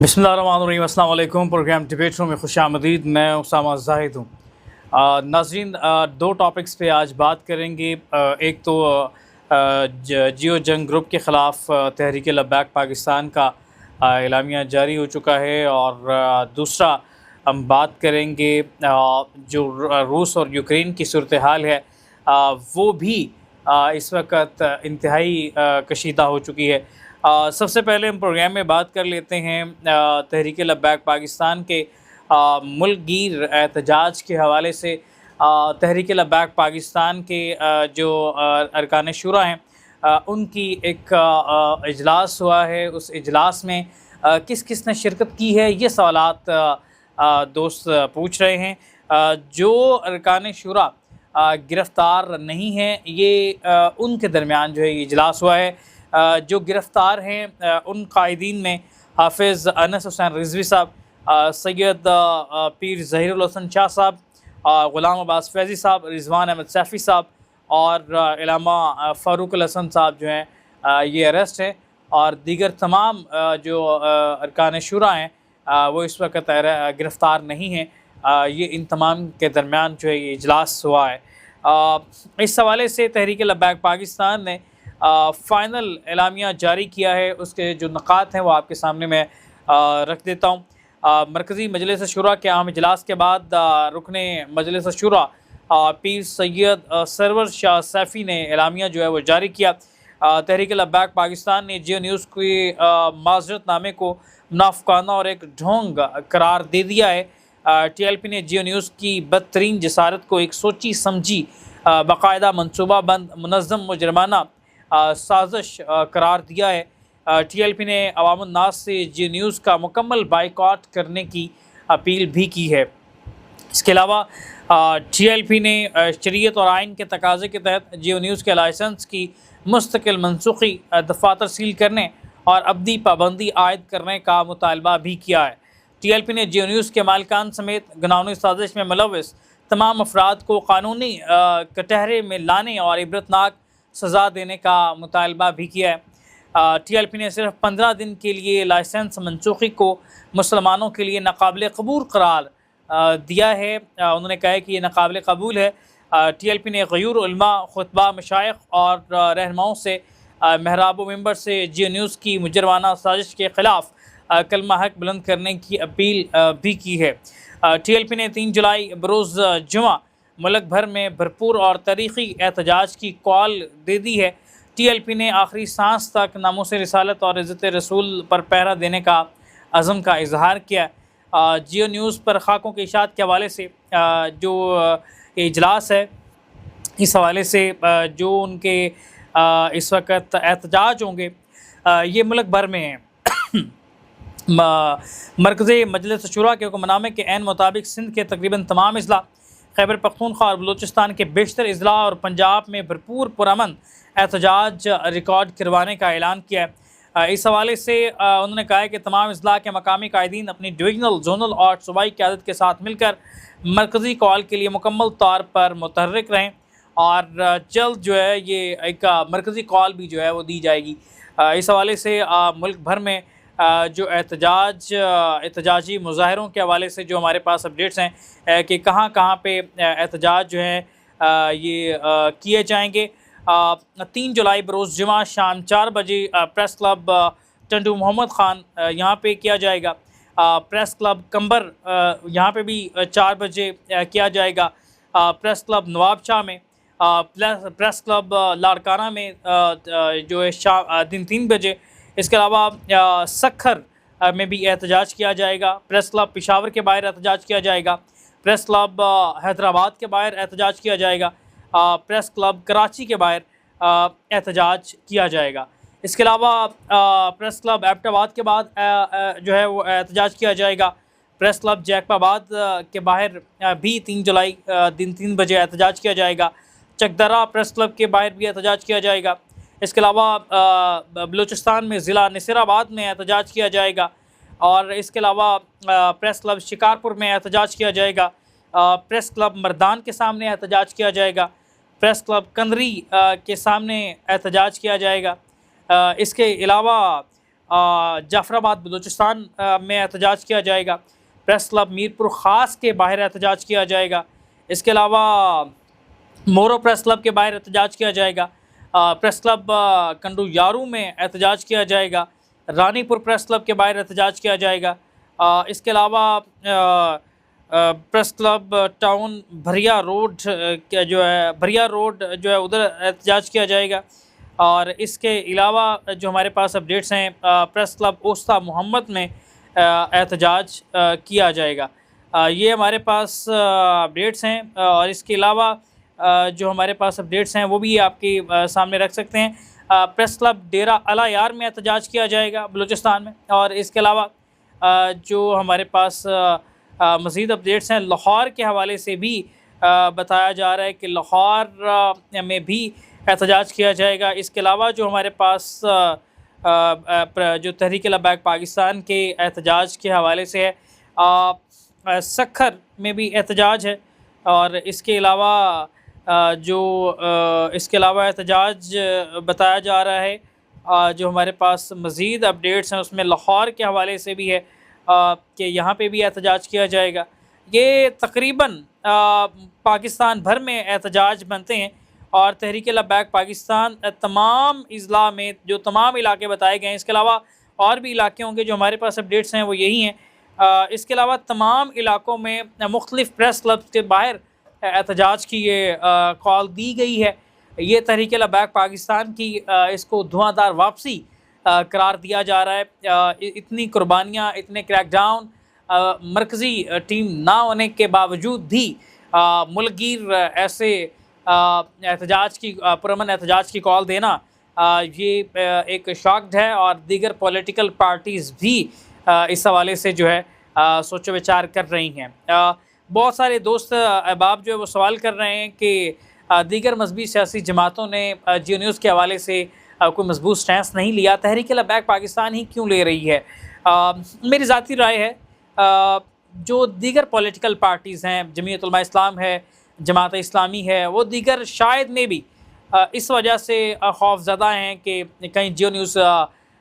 बिस्मिल्लाहिर्रहमानिर्रहीम। अस्सलाम वालेकुम। प्रोग्राम डिबेट रूम में खुशामदीद। मैं उसामा जाहिद हूँ। नाज़रीन, दो टॉपिक्स पे आज बात करेंगे। एक तो जियो जंग ग्रुप के ख़िलाफ़ तहरीक लब्बैक पाकिस्तान का एलामिया जारी हो चुका है, और दूसरा हम बात करेंगे जो रूस और यूक्रेन की सूरत हाल है, वो भी इस वक्त इंतहाई कशीदा हो चुकी है। सबसे पहले हम प्रोग्राम में बात कर लेते हैं तहरीक लब्बैक पाकिस्तान के मुल्क गिर एहतजाज के हवाले से। तहरीक लब्बैक पाकिस्तान के जो अरकान शुरा हैं, उनकी एक इजलास हुआ है। उस इजलास में किस किस ने शिरकत की है, ये सवालात दोस्त पूछ रहे हैं। जो अरकान शुरा गिरफ़्तार नहीं हैं, ये उनके दरमियान जो है ये इजलास हुआ है। जो गिरफ़्तार हैं उन कायदीन में हाफ़िज़ अनस हुसैन रिज़वी साहब, सैयद पीर ज़हीरुल हसन शाह साहब, ग़ुलाम अब्बास फैज़ी साहब, रिज़वान अहमद सैफ़ी साहब और इलामा फ़ारूक अल हसन साहब जो हैं ये अरेस्ट हैं। और दीगर तमाम जो अरकान शुरा हैं वो इस वक्त गिरफ़्तार नहीं हैं। ये इन तमाम के दरमियान जो है ये इजलास हुआ है। इस हवाले से तहरीक लब्बैक पाकिस्तान ने फ़ाइनल एलामिया जारी किया है। उसके जो नकात हैं वो आपके सामने मैं रख देता हूँ। मरकज़ी मजलिस शुरा के आम इजलास के बाद रुकने मजलिस शुरा पीर सैयद सरवर शाह सैफ़ी ने एलामिया जो है वो जारी किया। तहरीक लब्बैक पाकिस्तान ने जियो न्यूज़ के माज़रतनामे को मुनाफ़िकाना और एक ढोंग करार दे दिया है। TLP ने जियो न्यूज़ की बदतरीन जसारत को एक सोची समझी बाकायदा मनसूबाबंद मुनज़्ज़म मुजरमाना साजिश करार दिया है। TLP ने अवामुन्नास से जियो न्यूज़ का मुकम्मल बाइकआउट करने की अपील भी की है। इसके अलावा TLP ने शरीयत और आइन के तकाज़े के तहत जियो न्यूज़ के लाइसेंस की मुस्तकिल मनसूखी दफ़ातर सील करने और अबदी पाबंदी आयद करने का मुतालबा भी किया है। TLP ने जियो न्यूज़ के मालिकान समेत घिनौनी साजिश में मुलव्वस तमाम अफराद को कानूनी कटहरे में लाने और इबरतनाक सज़ा देने का मुतालबा भी किया है। TLP ने सिर्फ 15 दिन के लिए लाइसेंस मनसूखी को मुसलमानों के लिए नाकाबिल कबूल करार दिया है। उन्होंने कहा है कि ये नाकाबिल कबूल है। TLP ने गयूर उलमा, खुतबा, मशाइख और रहनुमाओं से महराब मेंबर से जियो न्यूज़ की मुजरमाना साजिश के ख़िलाफ़ कलमा हक बुलंद करने की अपील भी की है। TLP ने 3 जुलाई बरोज़ जुमा मुल्क भर में भरपूर और तारीख़ी एहतजाज की कॉल दे दी है। TLP ने आखिरी सांस तक नामूस रिसालत और इज़्ज़त रसूल पर पहरा देने का अज़म का इजहार किया। जियो न्यूज़ पर खाकों के इशात के हवाले से जो इजलास है, इस हवाले से जो उनके इस वक्त एहतजाज होंगे ये मुल्क भर में हैं। मरकज़ी मजलिस शुरा के हुक्मनामे के ऐन मुताबिक सिंध के तकरीबन तमाम अज़ला, खैबर पख्तूनख्वा और बलूचिस्तान के बेशतर अज़ला और पंजाब में भरपूर पुरअमन एहतजाज रिकॉर्ड करवाने का ऐलान किया है। इस हवाले से उन्होंने कहा है कि तमाम अज़ला के मकामी कायदीन अपनी डिवीजनल, जोनल और सूबाई क़यादत के साथ मिलकर मरकज़ी कॉल के लिए मुकम्मल तौर पर मुतहर्रिक रहें, और जल्द जो है ये एक मरकज़ी कॉल भी जो है वो दी जाएगी। इस हवाले से मुल्क भर में जो एहतजाजी मुज़ाहरों के हवाले से जो हमारे पास अपडेट्स हैं कि कहाँ कहाँ पे एहतजाज जो हैं ये किए जाएंगे। 3 जुलाई बरोज़ जुमा शाम 4 बजे प्रेस क्लब टंडू मोहम्मद ख़ान यहाँ पे किया जाएगा। प्रेस क्लब कंबर यहाँ पे भी 4 बजे किया जाएगा। प्रेस क्लब नवाब शाह में, प्रेस क्लब लाड़काना में जो है शाम दिन 3 बजे। इसके अलावा सखर में भी एहतजाज किया जाएगा। प्रेस क्लब पेशावर के बाहर एहतजाज किया जाएगा। प्रेस क्लब हैदराबाद के बाहर एहतजाज किया जाएगा। प्रेस क्लब कराची के बाहर एहतजाज किया जाएगा। इसके अलावा प्रेस क्लब एबटाबाद के बाद जो है वो एहतजाज किया जाएगा। प्रेस क्लब जैकबाबाद के बाहर भी 3 जुलाई दिन 3 बजे एहतजाज किया जाएगा। चकदरा प्रेस क्लब के बाहर भी एहतजाज किया जाएगा। इसके अलावा बलूचिस्तान में ज़िला नसीराबाद में एहतजाज किया जाएगा। और इसके अलावा प्रेस क्लब शिकारपुर में एहतजाज किया जाएगा। प्रेस क्लब मर्दान के सामने एहतजाज किया जाएगा। प्रेस क्लब कंदरी के सामने एहतजाज किया जाएगा। इसके अलावा जाफराबाद बलूचिस्तान में एहतजाज किया जाएगा। प्रेस क्लब मीरपुर ख़ास के बाहर एहतजाज किया जाएगा। इसके अलावा मोरो प्रेस क्लब के बाहर एहतजाज किया जाएगा। प्रेस क्लब कंडू यारू में एहतजाज किया जाएगा। रानीपुर प्रेस क्लब के बाहर एहतजाज किया जाएगा। इसके अलावा प्रेस क्लब टाउन भरिया रोड जो है उधर एहतजाज किया जाएगा। और इसके अलावा जो हमारे पास अपडेट्स हैं, प्रेस क्लब ओस्ता मोहम्मद में एहतजाज किया जाएगा। ये हमारे पास अपडेट्स हैं। और इसके अलावा जो हमारे पास अपडेट्स हैं वो भी आपके सामने रख सकते हैं। प्रेस क्लब डेरा अला यार में एहतजाज किया जाएगा बलूचिस्तान में। और इसके अलावा जो हमारे पास मज़ीद अपडेट्स हैं, लाहौर के हवाले से भी बताया जा रहा है कि लाहौर में भी एहतजाज किया जाएगा। इसके अलावा जो हमारे पास जो तहरीक लब्बैक पाकिस्तान के एहतजाज के हवाले से है, सक्खर में भी एहतजाज है। और इसके अलावा इसके अलावा एहतजाज बताया जा रहा है, जो हमारे पास मज़ीद अपडेट्स हैं उसमें लाहौर के हवाले से भी है कि यहाँ पे भी एहतजाज किया जाएगा। ये तकरीबन पाकिस्तान भर में एहतजाज बनते हैं। और तहरीक लब्बैक पाकिस्तान तमाम अज़ला में जो तमाम इलाके बताए गए हैं, इसके अलावा और भी इलाके होंगे जो हमारे पास अपडेट्स हैं वो यही हैं। इसके अलावा तमाम इलाकों में मुख्तलिफ़ प्रेस क्लब के बाहर एहतजाज की ये कॉल दी गई है। ये तहरीक लब्बैक पाकिस्तान की इसको धुआंधार वापसी करार दिया जा रहा है। इतनी कुर्बानियाँ, इतने क्रैकडाउन, मरकज़ी टीम ना होने के बावजूद भी मुल्कगीर ऐसे एहतजाज की पुरअमन एहतजाज की कॉल देना ये एक शॉक्ड है। और दीगर पॉलिटिकल पार्टीज़ भी इस हवाले से जो है सोचो विचार कर रही हैं। बहुत सारे दोस्त अहबाब जो है वो सवाल कर रहे हैं कि दीगर मजहबी सियासी जमातों ने जियो न्यूज़ के हवाले से कोई मजबूत स्टैंस नहीं लिया, तहरीक लब्बैक पाकिस्तान ही क्यों ले रही है। मेरी ज़ाती राय है, जो दीगर पॉलिटिकल पार्टीज़ हैं, जमीयत उलमा इस्लाम है, जमात इस्लामी है, वो दीगर शायद में भी इस वजह से खौफज़दा हैं कि कहीं जियो न्यूज़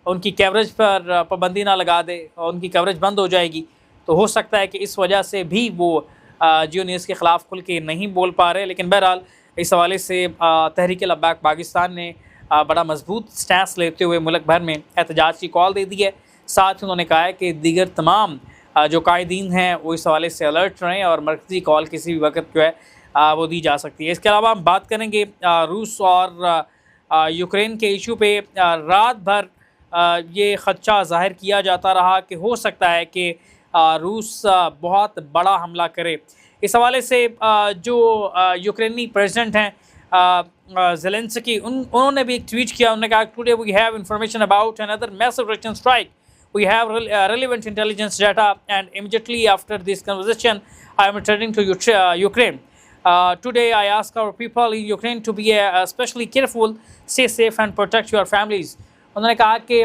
उनकी कवरेज पर पाबंदी ना लगा दे और उनकी कवरेज बंद हो जाएगी। तो हो सकता है कि इस वजह से भी वो जियो न्यूज़ के ख़िलाफ़ खुल के नहीं बोल पा रहे। लेकिन बहरहाल इस हवाले से तहरीक लब्बैक पाकिस्तान ने बड़ा मजबूत स्टैंस लेते हुए मुल्क भर में एहतजाज की कॉल दे दी है। साथ ही उन्होंने कहा है कि दीगर तमाम जो कायदीन हैं वो इस हवाले से अलर्ट रहें और मरकज़ी कॉल किसी भी वक्त जो है वो दी जा सकती है। इसके अलावा हम बात करेंगे रूस और यूक्रेन के इशू पे। रात भर ये ख़दशा ज़ाहिर किया जाता रहा कि हो सकता है कि रूस बहुत बड़ा हमला करे। इस हवाले से जो यूक्रेनी प्रेसिडेंट हैं ज़ेलेंस्की, उन्होंने भी एक ट्वीट किया। उन्होंने कहा, today we have information about another massive Russian strike, we have relevant intelligence data, and immediately after this conversation I am returning to Ukraine. Today I ask our people in Ukraine to be especially careful, stay safe and protect your families. उन्होंने कहा कि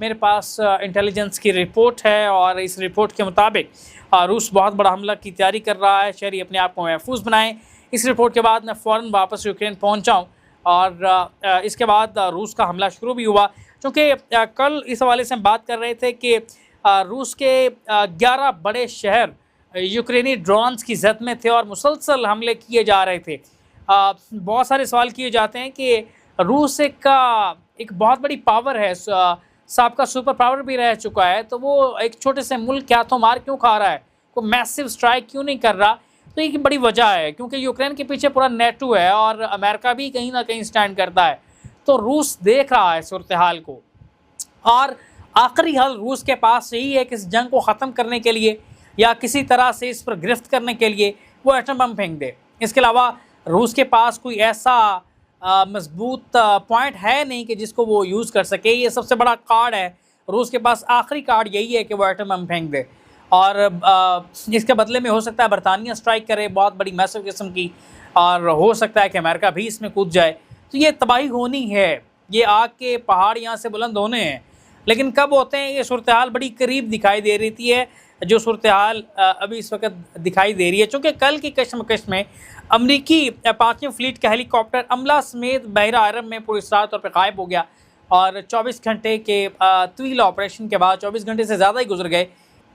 मेरे पास intelligence की report है और इस report के मुताबिक रूस बहुत बड़ा हमला की तैयारी कर रहा है, शहरी अपने आप को महफूज बनाएं। इस रिपोर्ट के बाद मैं फ़ौरन वापस यूक्रेन पहुंचा हूं और इसके बाद रूस का हमला शुरू भी हुआ। क्योंकि कल इस हवाले से हम बात कर रहे थे कि रूस के 11 बड़े शहर यूक्रेनी ड्रोन्स की जद में थे और मुसलसल हमले किए जा रहे थे। बहुत सारे सवाल किए जाते हैं कि रूस एक बहुत बड़ी पावर है, साबका सुपर पावर भी रह चुका है, तो वो एक छोटे से मुल्क क्या तो मार क्यों खा रहा है, कोई मैसिव स्ट्राइक क्यों नहीं कर रहा। तो एक बड़ी वजह है क्योंकि यूक्रेन के पीछे पूरा नेटो है और अमेरिका भी कहीं ना कहीं स्टैंड करता है। तो रूस देख रहा है सूरत हाल को और आखिरी हल रूस के पास यही है कि इस जंग को ख़त्म करने के लिए या किसी तरह से इस पर गिरफ्त करने के लिए वो एटम बम फेंक दे। इसके अलावा रूस के पास कोई ऐसा मजबूत पॉइंट है नहीं कि जिसको वो यूज़ कर सके। ये सबसे बड़ा कार्ड है रूस के पास, आखिरी कार्ड यही है कि वो एटम बम फेंक दे और इसके बदले में हो सकता है बरतानिया स्ट्राइक करे बहुत बड़ी मैसिव किस्म की, और हो सकता है कि अमेरिका भी इसमें कूद जाए। तो ये तबाही होनी है, ये आग के पहाड़ यहाँ से बुलंद होने हैं, लेकिन कब होते हैं ये सूरत हाल बड़ी करीब दिखाई दे रही है जो सूरत हाल अभी इस वक्त दिखाई दे रही है। चूँकि कल की कशमकश में अमरीकी 5वीं फ्लीट का हेलीकॉप्टर अमला समेत बहरा अरब में पुरअसरार तौर पर गायब हो गया। और 24 घंटे के तवील ऑपरेशन के बाद 24 घंटे से ज़्यादा ही गुजर गए,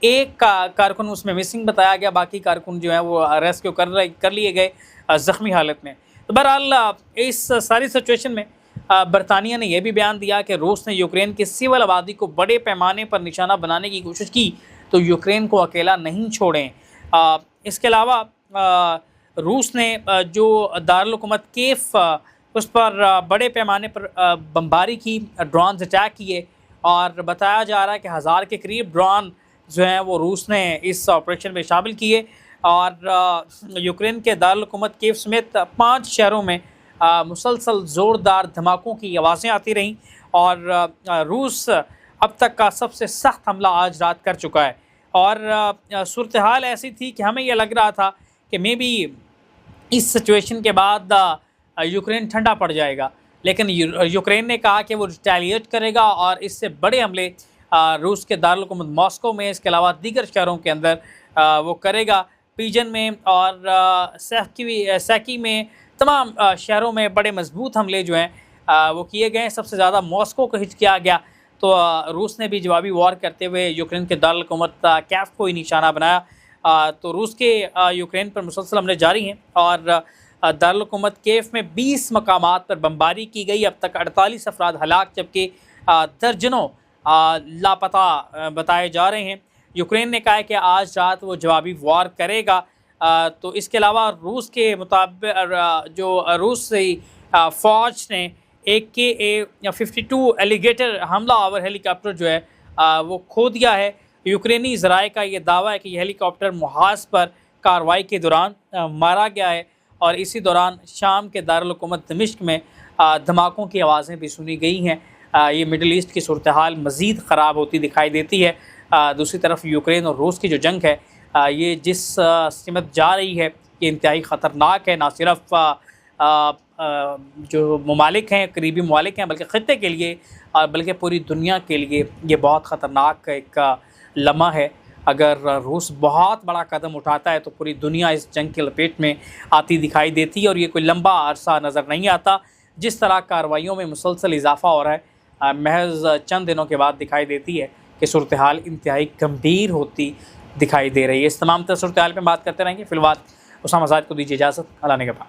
एक कारकुन उसमें मिसिंग बताया गया, बाकी कारकुन जो है वो रेस्क्यू कर लिए गए ज़ख्मी हालत में। तो बहरहाल इस सारी सिचुएशन में बरतानिया ने यह भी बयान दिया कि रूस ने यूक्रेन की सिविल आबादी को बड़े पैमाने पर निशाना बनाने की कोशिश की तो यूक्रेन को अकेला नहीं छोड़ें। इसके अलावा रूस ने जो दारुल हुकूमत कीव उस पर बड़े पैमाने पर बमबारी की, ड्रोन अटैक किए और बताया जा रहा है कि 1000 के करीब ड्रोन जो हैं वो रूस ने इस ऑपरेशन में शामिल किए और यूक्रेन के दारुल हुकूमत कीव समेत 5 शहरों में मुसलसल ज़ोरदार धमाकों की आवाज़ें आती रहीं और रूस अब तक का सबसे सख्त हमला आज रात कर चुका है। और सूरत हाल ऐसी थी कि हमें यह लग रहा था कि मे बी इस सिचुएशन के बाद यूक्रेन ठंडा पड़ जाएगा, लेकिन यूक्रेन ने कहा कि वो रिटेलिएट करेगा और इससे बड़े हमले रूस के दारुल हुकूमत मॉस्को में, इसके अलावा दीगर शहरों के अंदर वो करेगा। पीजन में और सैकी में, तमाम शहरों में बड़े मजबूत हमले जो हैं वो किए गए। सबसे ज़्यादा मॉस्को को हिट किया गया, तो रूस ने भी जवाबी वार करते हुए यूक्रेन के दारुल हुकूमत कीव को ही निशाना बनाया। तो रूस के यूक्रेन पर मुसलसल हमले जारी हैं और दारुल हुकूमत कीव में 20 मकामात पर बमबारी की गई। अब तक 48 अफराद हलाक जबकि दर्जनों लापता बताए जा रहे हैं। यूक्रेन ने कहा है कि आज रात वो जवाबी वार करेगा। तो इसके अलावा रूस के मुताबिक जो रूस फ़ौज ने एक KA-52 एलिगेटर हमला आवर हेलीकॉप्टर जो है वो खो दिया है। यूक्रेनी ज़राए का ये दावा है कि यह हेलीकॉप्टर मुहाज पर कार्रवाई के दौरान मारा गया है और इसी दौरान शाम के दारुल हुकूमत दमिश्क में धमाकों की आवाज़ें भी सुनी गई हैं। ये मिडल ईस्ट की सूरत हाल मज़ीद ख़राब होती दिखाई देती है। दूसरी तरफ यूक्रेन और रूस की जो जंग है ये जिस सिमत जा रही है ये इंतहाई ख़तरनाक है, ना सिर्फ जो ममालिक हैं, करीबी ममालिक हैं, बल्कि ख़ित्ते के लिए बल्कि पूरी दुनिया के लिए ये बहुत ख़तरनाक एक लम्हा है। अगर रूस बहुत बड़ा कदम उठाता है तो पूरी दुनिया इस जंग की लपेट में आती दिखाई देती है और ये कोई लंबा अरसा नज़र नहीं आता। जिस तरह कार्रवाइयों में मुसलसल इजाफ़ा हो रहा है महज चंद दिनों के बाद दिखाई देती है कि सूरत हाल इंतहाई गंभीर होती दिखाई दे रही है। इस तमाम सूरत हाल पर बात करते रहेंगे। फ़िलहाल उसामा ज़ाहिद को दीजिए इजाज़त। अल्लाह ने के बाद।